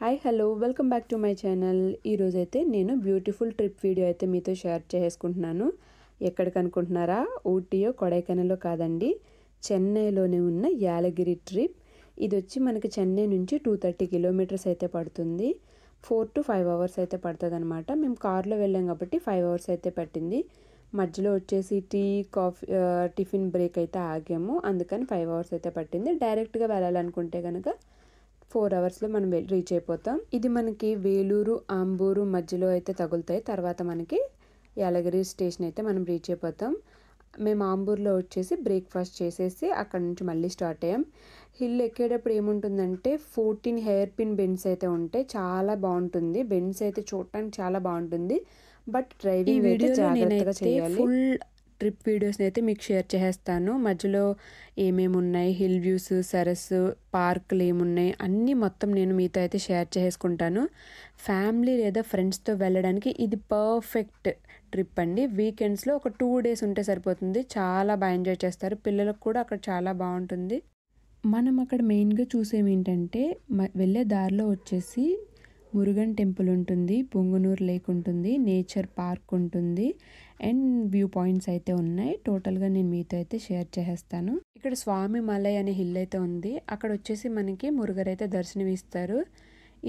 Hi hello welcome back to my channel. ఈరోజైతే నేను beautiful trip video అయితే మీతో షేర్ చేసుకుంటున్నాను. ఎక్కడికి అనుకుంటున్నారా? ఊటీయో కొడైకెనాలో కాదండి, చెన్నైలోనే ఉన్న యాలగిరి ట్రిప్. ఇది వచ్చి మనకి చెన్నై నుంచి 230 కిలోమీటర్స్ అయితే పడుతుంది. 4 to 5 అవర్స్ అయితే పడుతుంది అనమాట. మేము కార్లో వెళ్ళాం కాబట్టి 5 అవర్స్ అయితే పట్టింది. మధ్యలో వచ్చేసి టీ కాఫీ టిఫిన్ బ్రేక్ అయితే ఆగాము, అందుకని 5 అవర్స్ అయితే పట్టింది. డైరెక్ట్గా వెళ్ళాలనుకుంటే కనుక 4 అవర్స్లో మనం రీచ్ అయిపోతాం. ఇది మనకి వేలూరు ఆంబూరు మధ్యలో అయితే తగులుతాయి. తర్వాత మనకి యాలగిరి స్టేషన్ అయితే మనం రీచ్ అయిపోతాం. మేము ఆంబూర్లో వచ్చేసి బ్రేక్ఫాస్ట్ చేసేసి అక్కడ నుంచి మళ్ళీ స్టార్ట్ అయ్యాం. హిల్ ఎక్కేటప్పుడు ఏముంటుందంటే 14 హెయిర్ పిన్ బెండ్స్ అయితే ఉంటాయి. చాలా బాగుంటుంది. బెండ్స్ అయితే చూడటానికి చాలా బాగుంటుంది. బట్ డ్రైవింగ్ అయితే జాగ్రత్తగా చేయాలి. ఫుల్ ట్రిప్ వీడియోస్ని అయితే మీకు షేర్ చేస్తాను. మధ్యలో ఏమేమి ఉన్నాయి, హిల్ వ్యూస్, సరస్సు, పార్కులు ఏమున్నాయి అన్నీ మొత్తం నేను మీతో అయితే షేర్ చేసుకుంటాను. ఫ్యామిలీ లేదా ఫ్రెండ్స్తో వెళ్ళడానికి ఇది పర్ఫెక్ట్ ట్రిప్ అండి. వీకెండ్స్లో ఒక 2 days ఉంటే సరిపోతుంది. చాలా బాగా ఎంజాయ్ చేస్తారు. పిల్లలకు కూడా అక్కడ చాలా బాగుంటుంది. మనం అక్కడ మెయిన్గా చూసేవి ఏంటంటే వెళ్ళే దారిలో వచ్చేసి మురుగన్ టెంపుల్ ఉంటుంది, పొంగునూరు లేక్ ఉంటుంది, నేచర్ పార్క్ ఉంటుంది అండ్ వ్యూ పాయింట్స్ అయితే ఉన్నాయి. టోటల్గా నేను మీతో అయితే షేర్ చేసేస్తాను. ఇక్కడ స్వామి మలై అనే హిల్ అయితే ఉంది. అక్కడ వచ్చేసి మనకి మురుగర్ అయితే దర్శనం ఇస్తారు.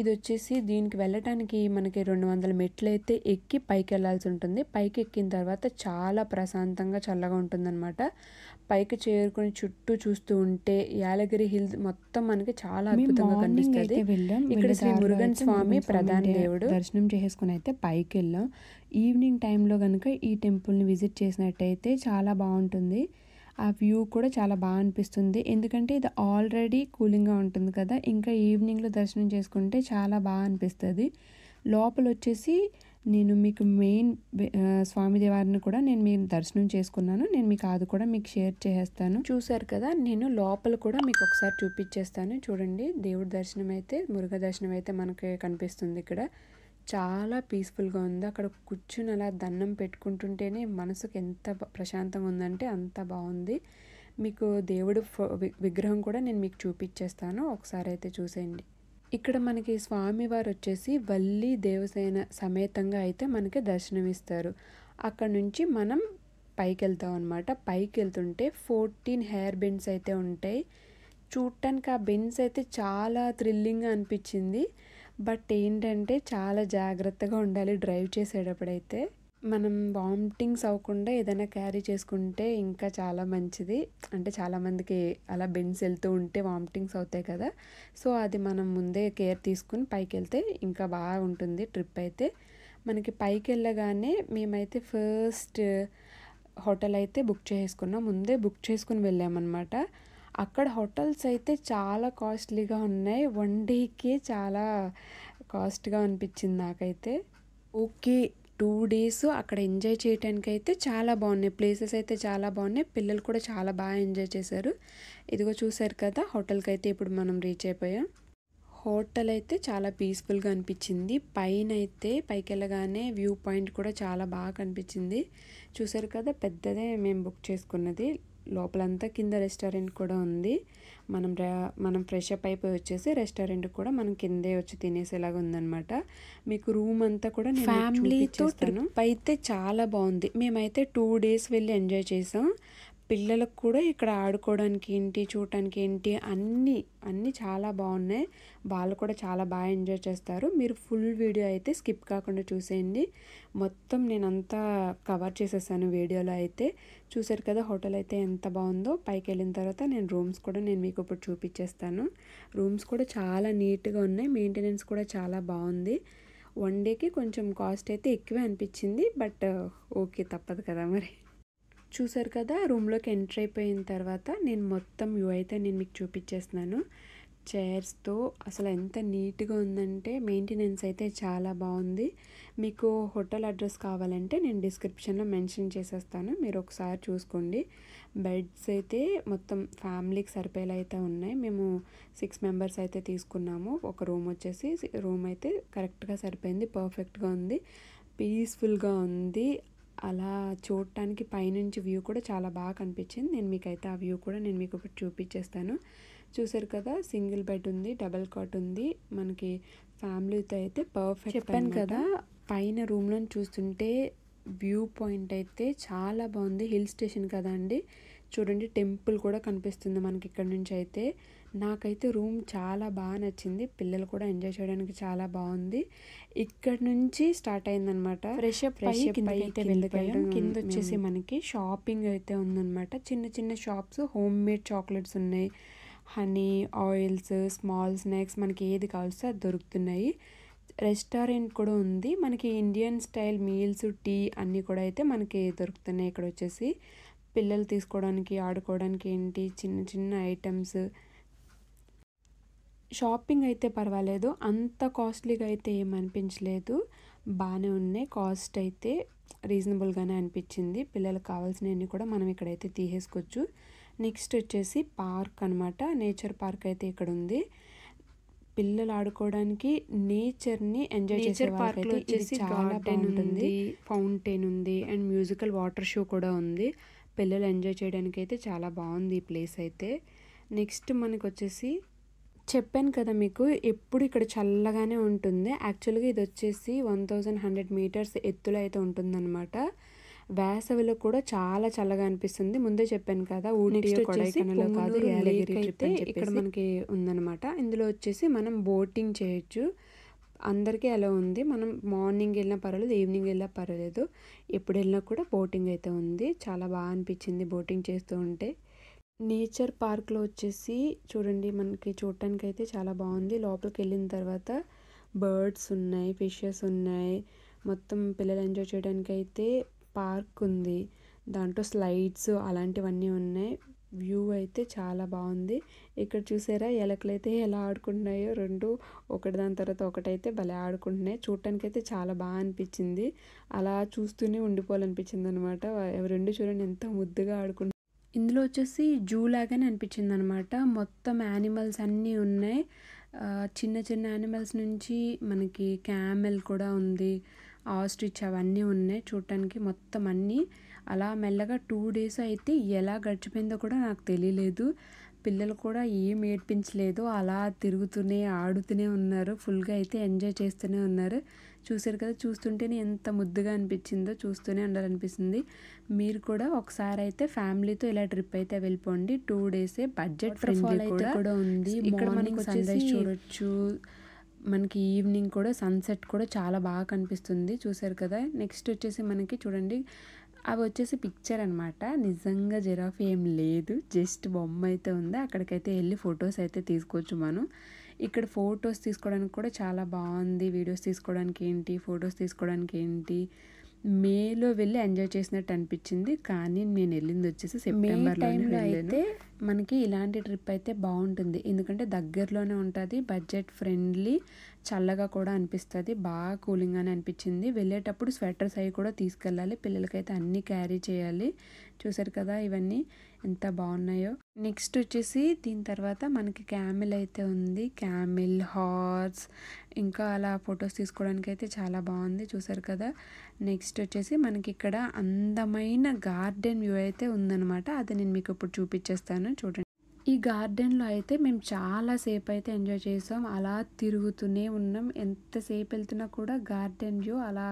ఇది వచ్చేసి దీనికి వెళ్ళటానికి మనకి 200 మెట్లు అయితే ఎక్కి పైకి వెళ్ళాల్సి ఉంటుంది. పైకి ఎక్కిన తర్వాత చాలా ప్రశాంతంగా చల్లగా ఉంటుందన్నమాట. పైకి చేరుకుని చుట్టూ చూస్తూ ఉంటే యాలగిరి హిల్స్ మొత్తం మనకి చాలా అద్భుతంగా కనిపిస్తుంది. ఇక్కడ శ్రీ మురుగన్ స్వామి ప్రధాన దేవుడు. దర్శనం చేసుకుని అయితే పైకి వెళ్ళాం. ఈవినింగ్ టైంలో కనుక ఈ టెంపుల్ని విజిట్ చేసినట్టయితే చాలా బాగుంటుంది. ఆ వ్యూ కూడా చాలా బాగా అనిపిస్తుంది. ఎందుకంటే ఇది ఆల్రెడీ కూలింగ్గా ఉంటుంది కదా, ఇంకా ఈవినింగ్లో దర్శనం చేసుకుంటే చాలా బాగా అనిపిస్తుంది. లోపల వచ్చేసి నేను మీకు మెయిన్ స్వామిదేవారిని కూడా నేను మీకు దర్శనం చేసుకున్నాను. నేను మీకు అది కూడా మీకు షేర్ చేసేస్తాను. చూసారు కదా, నేను లోపల కూడా మీకు ఒకసారి చూపించేస్తాను. చూడండి, దేవుడి దర్శనం అయితే, మురుగ దర్శనం అయితే మనకి కనిపిస్తుంది. ఇక్కడ చాలా పీస్ఫుల్గా ఉంది. అక్కడ కూర్చుని అలా దండం పెట్టుకుంటుంటేనే మనసుకు ఎంత ప్రశాంతంగా ఉందంటే అంత బాగుంది. మీకు దేవుడు విగ్రహం కూడా నేను మీకు చూపించేస్తాను, ఒకసారి అయితే చూసేయండి. ఇక్కడ మనకి స్వామివారు వచ్చేసి వల్లి దేవసేన సమేతంగా అయితే మనకి దర్శనం ఇస్తారు. అక్కడ నుంచి మనం పైకి వెళ్తాం అనమాట. పైకి వెళ్తుంటే 14 హెయిర్ బెండ్స్ అయితే ఉంటాయి. చూడటానికి ఆ బెండ్స్ అయితే చాలా థ్రిల్లింగ్గా అనిపించింది. బట్ ఏంటంటే చాలా జాగ్రత్తగా ఉండాలి డ్రైవ్ చేసేటప్పుడైతే. మనం వామిటింగ్స్ అవ్వకుండా ఏదైనా క్యారీ చేసుకుంటే ఇంకా చాలా మంచిది. అంటే చాలామందికి అలా బెండ్స్ వెళ్తూ ఉంటే వామిటింగ్స్ అవుతాయి కదా, సో అది మనం ముందే కేర్ తీసుకుని పైకి వెళ్తే ఇంకా బాగా ఉంటుంది ట్రిప్ అయితే. మనకి పైకి వెళ్ళగానే మేమైతే ఫస్ట్ హోటల్ అయితే బుక్ చేసుకున్నాం. ముందే బుక్ చేసుకుని వెళ్ళామన్నమాట. అక్కడ హోటల్స్ అయితే చాలా కాస్ట్లీగా ఉన్నాయి. 1 dayకే చాలా కాస్ట్గా అనిపించింది నాకైతే. ఓకే, 2 days అక్కడ ఎంజాయ్ చేయడానికి అయితే చాలా బాగున్నాయి. ప్లేసెస్ అయితే చాలా బాగున్నాయి. పిల్లలు కూడా చాలా బాగా ఎంజాయ్ చేశారు. ఇదిగో చూసారు కదా, హోటల్కి అయితే ఇప్పుడు మనం రీచ్ అయిపోయాం. హోటల్ అయితే చాలా పీస్ఫుల్గా అనిపించింది. పైన అయితే పైకి వెళ్ళగానే వ్యూ పాయింట్ కూడా చాలా బాగా కనిపించింది. చూసారు కదా, పెద్దదే మేము బుక్ చేసుకున్నది. లోపలంతా కింద రెస్టారెంట్ కూడా ఉంది. మనం ఫ్రెష్ అప్ అయిపోయి వచ్చేసి రెస్టారెంట్ కూడా మనం కిందే వచ్చి తినేసేలాగా ఉందన్నమాట. మీకు రూమ్ అంతా కూడా ఫ్యామిలీతో ట్రిప్ అయితే చాలా బాగుంది. మేమైతే 2 days వెళ్ళి ఎంజాయ్ చేసాం. పిల్లలకు కూడా ఇక్కడ ఆడుకోవడానికి ఏంటి, చూడటానికి ఏంటి అన్నీ చాలా బాగున్నాయి. వాళ్ళు కూడా చాలా బాగా ఎంజాయ్ చేస్తారు. మీరు ఫుల్ వీడియో అయితే స్కిప్ కాకుండా చూసేయండి. మొత్తం నేను అంతా కవర్ చేసేసాను వీడియోలో అయితే. చూసారు కదా, హోటల్ అయితే ఎంత బాగుందో. పైకి వెళ్ళిన తర్వాత నేను రూమ్స్ కూడా నేను మీకు ఇప్పుడు చూపించేస్తాను. రూమ్స్ కూడా చాలా నీట్గా ఉన్నాయి. మెయింటెనెన్స్ కూడా చాలా బాగుంది. 1 dayకి కొంచెం కాస్ట్ అయితే ఎక్కువే అనిపించింది. బట్ ఓకే, తప్పదు కదా మరి. చూసారు కదా, రూమ్లోకి ఎంటర్ అయిపోయిన తర్వాత నేను మొత్తం వ్యూ అయితే నేను మీకు చూపించేస్తున్నాను. చైర్స్తో అసలు ఎంత నీట్గా ఉందంటే మెయింటెనెన్స్ అయితే చాలా బాగుంది. మీకు హోటల్ అడ్రస్ కావాలంటే నేను డిస్క్రిప్షన్లో మెన్షన్ చేసేస్తాను, మీరు ఒకసారి చూసుకోండి. బెడ్స్ అయితే మొత్తం ఫ్యామిలీకి సరిపోయేలా అయితే ఉన్నాయి. మేము 6 members అయితే తీసుకున్నాము. ఒక రూమ్ వచ్చేసి రూమ్ అయితే కరెక్ట్గా సరిపోయింది. పర్ఫెక్ట్గా ఉంది, పీస్ఫుల్గా ఉంది. అలా చూడటానికి పైనుంచి వ్యూ కూడా చాలా బాగా కనిపించింది. నేను మీకైతే ఆ వ్యూ కూడా నేను మీకు ఒకటి చూపించేస్తాను. చూసారు కదా, సింగిల్ బెడ్ ఉంది, డబల్ కాట్ ఉంది. మనకి ఫ్యామిలీతో అయితే పర్ఫెక్ట్. చెప్పాను కదా, పైన రూమ్లో చూస్తుంటే వ్యూ పాయింట్ అయితే చాలా బాగుంది. హిల్ స్టేషన్ కదా అండి, చూడండి టెంపుల్ కూడా కనిపిస్తుంది మనకి ఇక్కడ నుంచి అయితే. నాకైతే రూమ్ చాలా బాగా నచ్చింది, పిల్లలు కూడా ఎంజాయ్ చేయడానికి చాలా బాగుంది. ఇక్కడ నుంచి స్టార్ట్ అయిందనమాట. ఫ్రెష్ అప్ అయితే వెళ్ళిపోయాం. కింద వచ్చేసి మనకి షాపింగ్ అయితే ఉందన్నమాట. చిన్న చిన్న షాప్స్, హోమ్ మేడ్ చాక్లెట్స్ ఉన్నాయి, హనీ, ఆయిల్స్, స్మాల్ స్నాక్స్, మనకి ఏది కావాల్సో అది దొరుకుతున్నాయి. రెస్టారెంట్ కూడా ఉంది, మనకి ఇండియన్ స్టైల్ మీల్స్, టీ అన్నీ కూడా అయితే మనకి దొరుకుతున్నాయి. ఇక్కడ వచ్చేసి పిల్లలు తీసుకోవడానికి, ఆడుకోవడానికి ఏంటి చిన్న చిన్న ఐటమ్స్. షాపింగ్ అయితే పర్వాలేదు, అంత కాస్ట్లీగా అయితే ఏమనిపించలేదు, బాగానే ఉన్నాయి. కాస్ట్ అయితే రీజనబుల్గానే అనిపించింది. పిల్లలకు కావాల్సినవన్నీ కూడా మనం ఇక్కడైతే తీసేసుకోవచ్చు. నెక్స్ట్ వచ్చేసి పార్క్ అనమాట, నేచర్ పార్క్ అయితే ఇక్కడ ఉంది. పిల్లలు ఆడుకోవడానికి, నేచర్ని ఎంజాయ్ చేసే పార్క్లో వచ్చేసి గార్డెన్ ఉంటుంది, ఫౌంటైన్ ఉంది, అండ్ మ్యూజికల్ వాటర్ షో కూడా ఉంది. పిల్లలు ఎంజాయ్ చేయడానికి అయితే చాలా బాగుంది ఈ ప్లేస్ అయితే. నెక్స్ట్ మనకు వచ్చేసి చెప్పాను కదా మీకు, ఎప్పుడు ఇక్కడ చల్లగానే ఉంటుంది. యాక్చువల్గా ఇది వచ్చేసి 1100 మీటర్స్ ఎత్తులో అయితే ఉంటుందన్నమాట. వేసవిలో కూడా చాలా చల్లగా అనిపిస్తుంది. ముందే చెప్పాను కదా, ఊటీ కొడైకెనాల్ కాదు, యాలగిరి ట్రిప్ అని ఇక్కడ మనకి ఉందన్నమాట. ఇందులో వచ్చేసి మనం బోటింగ్ చేయొచ్చు, అందరికీ అలా ఉంది. మనం మార్నింగ్ వెళ్ళినా పర్వాలేదు, ఈవినింగ్ వెళ్ళినా పర్వాలేదు, ఎప్పుడు వెళ్ళినా కూడా బోటింగ్ అయితే ఉంది. చాలా బాగా అనిపించింది బోటింగ్ చేస్తూ ఉంటే. నేచర్ పార్క్లో వచ్చేసి చూడండి, మనకి చూడటానికి అయితే చాలా బాగుంది. లోపలికి వెళ్ళిన తర్వాత బర్డ్స్ ఉన్నాయి, ఫిషెస్ ఉన్నాయి, మొత్తం పిల్లలు ఎంజాయ్ చేయడానికి అయితే పార్క్ ఉంది. దాంట్లో స్లైడ్స్ అలాంటివన్నీ ఉన్నాయి. వ్యూ అయితే చాలా బాగుంది. ఇక్కడ చూసారా ఎలకలు అయితే ఎలా ఆడుకుంటున్నాయో, రెండు ఒకటి దాని తర్వాత ఒకటైతే భలే ఆడుకుంటున్నాయి. చూడటానికి అయితే చాలా బాగా అనిపించింది, అలా చూస్తూనే ఉండిపోవాలనిపించింది అనమాట. రెండు చూడండి ఎంత ముద్దుగా ఆడుకుంటున్నాయి. ఇందులో వచ్చేసి జూ లాగానే అనిపించింది అనమాట. మొత్తం యానిమల్స్ అన్నీ ఉన్నాయి, చిన్న చిన్న యానిమల్స్ నుంచి మనకి క్యామెల్ కూడా ఉంది, ఆస్ట్రిచ్ అవన్నీ ఉన్నాయి చూడటానికి. మొత్తం అన్నీ అలా మెల్లగా 2 days అయితే ఎలా గడిచిపోయిందో కూడా నాకు తెలియలేదు. పిల్లలు కూడా ఏం ఏడ్పించలేదు, అలా తిరుగుతూనే ఆడుతూనే ఉన్నారు, ఫుల్గా అయితే ఎంజాయ్ చేస్తూనే ఉన్నారు. చూసారు కదా, చూస్తుంటేనే ఎంత ముద్దుగా అనిపించిందో, చూస్తూనే ఉండాలనిపిస్తుంది. మీరు కూడా ఒకసారి అయితే ఫ్యామిలీతో ఇలా ట్రిప్ అయితే వెళ్ళిపోండి. 2 days, బడ్జెట్ ఫ్రెండ్లీ కూడా ఉంది. ఇక్కడ మనకి సన్రైజ్ చూడొచ్చు, మనకి ఈవినింగ్ కూడా సన్సెట్ కూడా చాలా బాగా కనిపిస్తుంది. చూసారు కదా. నెక్స్ట్ వచ్చేసి మనకి చూడండి, అవి వచ్చేసి పిక్చర్ అనమాట, నిజంగా జిరాఫ్ ఏం లేదు, జస్ట్ బొమ్మ అయితే ఉంది. అక్కడికైతే వెళ్ళి ఫొటోస్ అయితే తీసుకోవచ్చు మనం. ఇక్కడ ఫొటోస్ తీసుకోవడానికి కూడా చాలా బాగుంది, వీడియోస్ తీసుకోవడానికి ఏంటి, ఫొటోస్ తీసుకోవడానికి ఏంటి. మేలో వెళ్ళి ఎంజాయ్ చేసినట్టు అనిపించింది, కానీ నేను వెళ్ళింది వచ్చేసి సెప్టెంబర్లో అయితే. మనకి ఇలాంటి ట్రిప్ అయితే బాగుంటుంది, ఎందుకంటే దగ్గరలోనే ఉంటుంది, బడ్జెట్ ఫ్రెండ్లీ, చల్లగా కూడా అనిపిస్తుంది, బాగా కూలింగ్గానే అనిపించింది. వెళ్ళేటప్పుడు స్వెటర్స్ అవి కూడా తీసుకెళ్ళాలి, పిల్లలకైతే అన్నీ క్యారీ చేయాలి. చూసారు కదా ఇవన్నీ ఎంత బాగున్నాయో. నెక్స్ట్ వచ్చేసి దీని తర్వాత మనకి క్యామెల్ అయితే ఉంది, క్యామెల్, హార్స్, ఇంకా అలా ఫొటోస్ తీసుకోవడానికి అయితే చాలా బాగుంది. చూసారు కదా. నెక్స్ట్ వచ్చేసి మనకి ఇక్కడ అందమైన గార్డెన్ వ్యూ అయితే ఉందన్నమాట, అది నేను మీకు ఇప్పుడు చూపించేస్తాను చూడండి. ఈ గార్డెన్లో అయితే మేము చాలాసేపు అయితే ఎంజాయ్ చేసాం, అలా తిరుగుతూనే ఉన్నాం. ఎంతసేపు వెళ్తున్నా కూడా గార్డెన్ వ్యూ అలా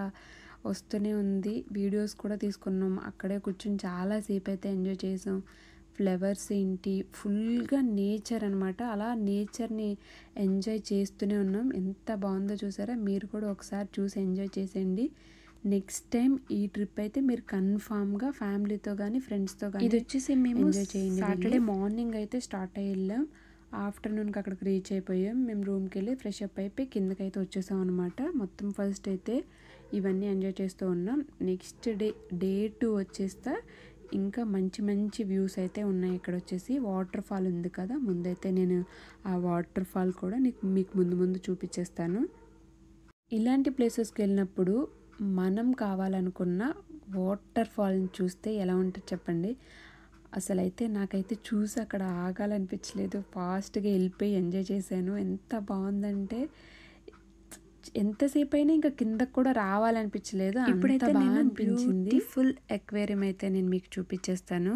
వస్తూనే ఉంది. వీడియోస్ కూడా తీసుకున్నాం, అక్కడే కూర్చొని చాలాసేపు అయితే ఎంజాయ్ చేసాం. ఫ్లవర్స్ ఏంటి, ఫుల్గా నేచర్ అనమాట, అలా నేచర్ని ఎంజాయ్ చేస్తూనే ఉన్నాం. ఎంత బాగుందో చూసారా, మీరు కూడా ఒకసారి చూసి ఎంజాయ్ చేసేయండి. నెక్స్ట్ టైం ఈ ట్రిప్ అయితే మీరు కన్ఫామ్గా ఫ్యామిలీతో కానీ ఫ్రెండ్స్తో కానీ, ఇది వచ్చేసి మేము ఎంజాయ్ చేయండి. సాటర్డే మార్నింగ్ అయితే స్టార్ట్ అయ్యి వెళ్ళాం, ఆఫ్టర్నూన్కి అక్కడికి రీచ్ అయిపోయాం. మేము రూమ్కి వెళ్ళి ఫ్రెష్ అప్ అయిపోయి కిందకైతే వచ్చేసాం అనమాట. మొత్తం ఫస్ట్ అయితే ఇవన్నీ ఎంజాయ్ చేస్తూ ఉన్నాం. నెక్స్ట్ డే 2 వచ్చేస్తా, ఇంకా మంచి మంచి వ్యూస్ అయితే ఉన్నాయి. ఇక్కడ వచ్చేసి వాటర్ ఫాల్ ఉంది కదా, ముందైతే నేను ఆ వాటర్ ఫాల్ కూడా మీకు ముందు చూపించేస్తాను. ఇలాంటి ప్లేసెస్కి వెళ్ళినప్పుడు మనం కావాలనుకున్న వాటర్ ఫాల్ని చూస్తే ఎలా ఉంటుంది చెప్పండి. అసలైతే నాకైతే చూసి అక్కడ ఆగాలనిపించలేదు, ఫాస్ట్గా వెళ్ళిపోయి ఎంజాయ్ చేశాను. ఎంత బాగుందంటే ఎంతసేపు అయినా ఇంకా కిందకు కూడా రావాలనిపించలేదు, ఇప్పుడైతే బాగా అనిపించింది. ఫుల్ ఎక్వేరియం అయితే నేను మీకు చూపించేస్తాను.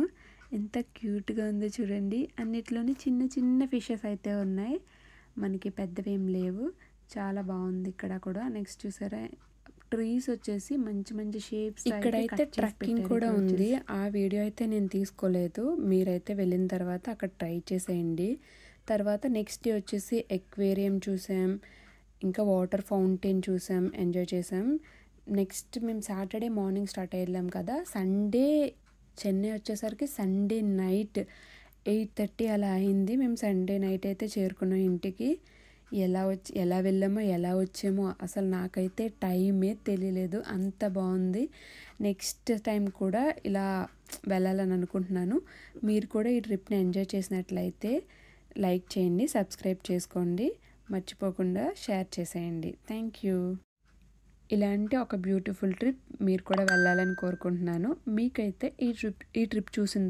ఎంత క్యూట్గా ఉందో చూడండి. అన్నిట్లోని చిన్న చిన్న ఫిషెస్ అయితే ఉన్నాయి, మనకి పెద్దవేం లేవు. చాలా బాగుంది ఇక్కడ కూడా. నెక్స్ట్ చూసారా ట్రీస్ వచ్చేసి మంచి మంచి షేప్స్. ఇక్కడైతే ట్రెక్కింగ్ కూడా ఉంది. ఆ వీడియో అయితే నేను తీసుకోలేదు, మీరైతే వెళ్ళిన తర్వాత అక్కడ ట్రై చేసేయండి. తర్వాత నెక్స్ట్ డే వచ్చేసి ఎక్వేరియం చూసాం, ఇంకా వాటర్ ఫౌంటైన్ చూసాం, ఎంజాయ్ చేసాం. నెక్స్ట్ మేము సాటర్డే మార్నింగ్ స్టార్ట్ అయ్యాం కదా, సండే చెన్నై వచ్చేసరికి సండే నైట్ 8:30 అలా అయింది. మేము సండే నైట్ అయితే చేరుకున్నాం ఇంటికి. ఎలా వెళ్ళామో ఎలా వచ్చామో అసలు నాకైతే టైమే తెలియలేదు, అంత బాగుంది. నెక్స్ట్ టైం కూడా ఇలా వెళ్ళాలని అనుకుంటున్నాను. మీరు కూడా ఈ ట్రిప్ని ఎంజాయ్ చేసినట్లయితే లైక్ చేయండి, సబ్స్క్రైబ్ చేసుకోండి, మర్చిపోకుండా షేర్ చేసేయండి. Thank you. ఇలాంటి ఒక బ్యూటిఫుల్ ట్రిప్ మీరు కూడా వెళ్ళాలని కోరుకుంటున్నాను. మీకైతే ఈ ట్రిప్ చూసిన